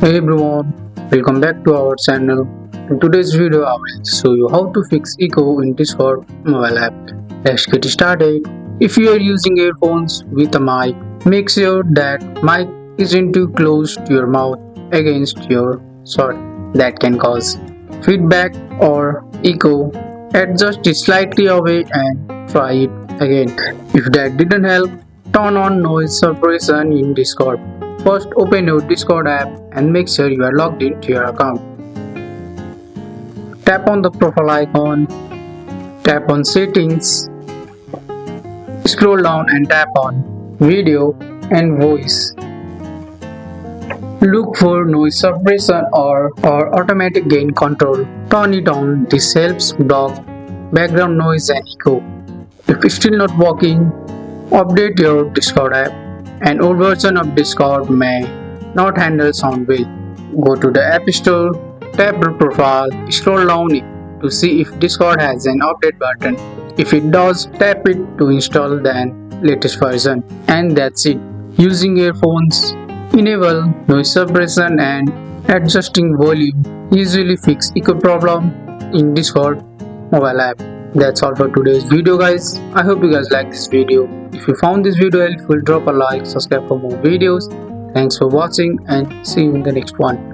Hey everyone, welcome back to our channel. In today's video, I will show you how to fix echo in Discord mobile app. Let's get started. If you are using earphones with a mic, make sure that mic isn't too close to your mouth against your throat. That can cause feedback or echo. Adjust it slightly away and try it again. If that didn't help, turn on noise suppression in Discord. First, open your Discord app and make sure you are logged into your account. Tap on the profile icon, tap on settings, scroll down and tap on video and voice. Look for noise suppression or automatic gain control. Turn it on. This helps block background noise and echo. If it's still not working, update your Discord app. An old version of Discord may not handle sound well. Go to the App Store, tap the profile, scroll down it to see if Discord has an update button. If it does, tap it to install the latest version. And that's it. Using earphones, enable noise suppression and adjusting volume usually fix echo problem in Discord mobile app. That's all for today's video guys. I hope you guys like this video. If you found this video helpful, drop a like, subscribe for more videos. Thanks for watching and see you in the next one.